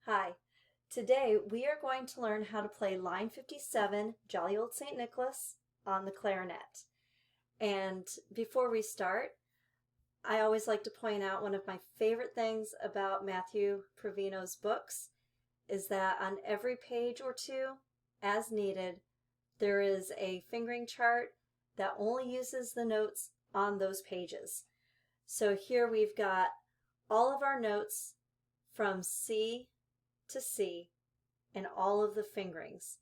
Hi, today we are going to learn how to play line 57, Jolly Old St. Nicholas, on the clarinet. And before we start, I always like to point out one of my favorite things about Matthew Provino's books is that on every page or two, as needed, there is a fingering chart that only uses the notes on those pages. So here we've got all of our notes from C to C and all of the fingerings.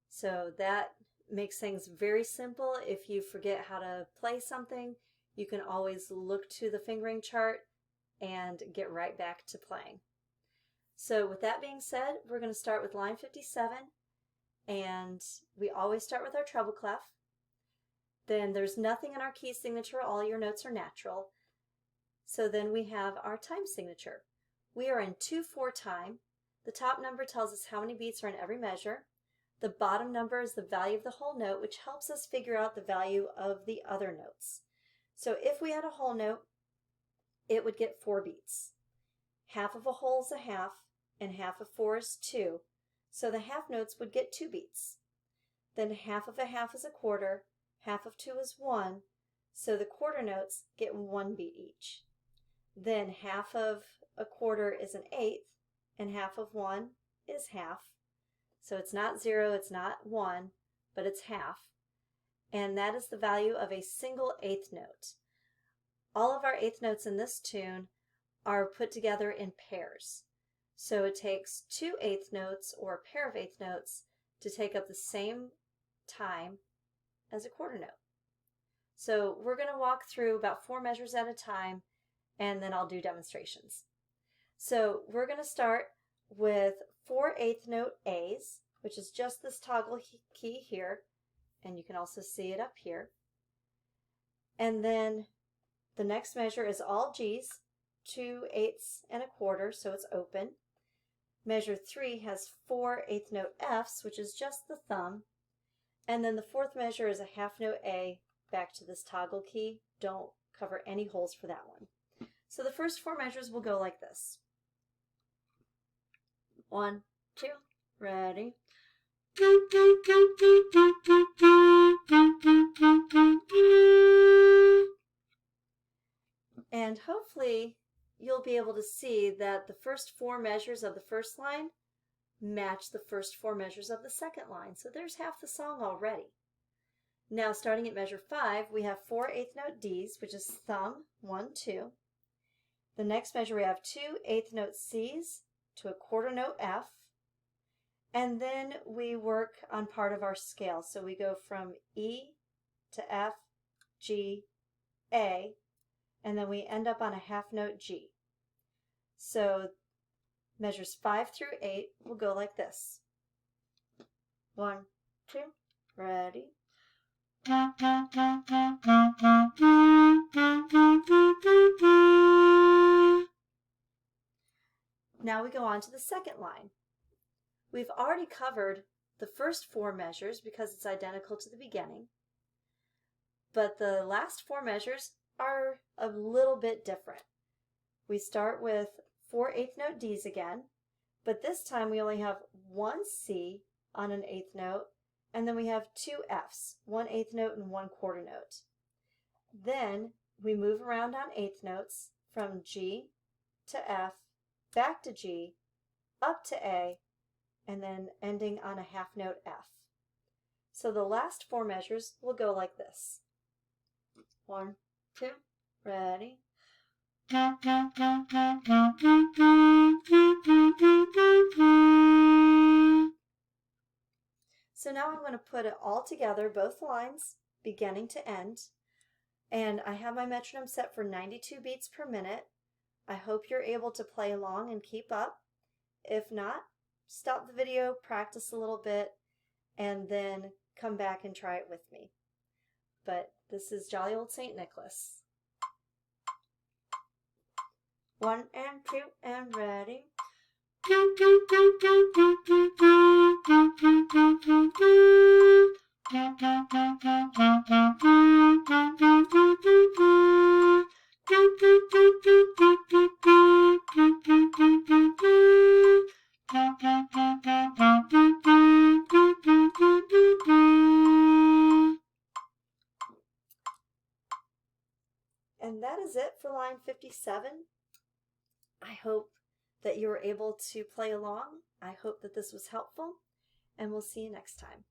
So that makes things very simple. If you forget how to play something, you can always look to the fingering chart and get right back to playing. So with that being said, we're going to start with line 57, and we always start with our treble clef. Then there's nothing in our key signature, all your notes are natural. So then we have our time signature. We are in 2/4 time. The top number tells us how many beats are in every measure. The bottom number is the value of the whole note, which helps us figure out the value of the other notes. So if we had a whole note, it would get 4 beats. Half of a whole is a half, and half of 4 is 2. So the half notes would get 2 beats. Then half of a half is a quarter, half of 2 is 1, so the quarter notes get 1 beat each. Then half of a quarter is an eighth, and half of 1 is half. So it's not 0, it's not 1, but it's half. And that is the value of a single eighth note. All of our eighth notes in this tune are put together in pairs. So it takes 2 eighth notes or a pair of eighth notes to take up the same time as a quarter note. So we're going to walk through about 4 measures at a time, and then I'll do demonstrations. So we're going to start with 4 eighth note A's, which is just this toggle key here, and you can also see it up here. And then the next measure is all G's, 2 eighths and a quarter, so it's open. Measure 3 has 4 eighth note F's, which is just the thumb. And then the 4th measure is a half note A, back to this toggle key. Don't cover any holes for that one. So the first 4 measures will go like this. 1, 2, ready. And hopefully you'll be able to see that the first 4 measures of the first line match the first 4 measures of the second line. So there's half the song already. Now starting at measure 5, we have 4 eighth note D's, which is thumb, 1, 2. The next measure we have 2 eighth note C's to a quarter note F, and then we work on part of our scale. So we go from E to F, G, A, and then we end up on a half note G. So measures 5 through 8 will go like this. 1, 2, ready. Now we go on to the second line. We've already covered the first 4 measures because it's identical to the beginning, but the last 4 measures are a little bit different. We start with 4 eighth note D's again, but this time we only have 1 C on an eighth note, and then we have 2 F's, 1 eighth note and 1 quarter note. Then we move around on eighth notes from G to F, back to G, up to A, and then ending on a half note F. So the last 4 measures will go like this. 1, 2, ready. So now I'm going to put it all together, both lines, beginning to end. And I have my metronome set for 92 beats per minute. I hope you're able to play along and keep up. If not, stop the video, practice a little bit, and then come back and try it with me. But this is Jolly Old St. Nicholas. 1 and 2 and ready. And that is it for line 57. I hope that you were able to play along. I hope that this was helpful, and we'll see you next time.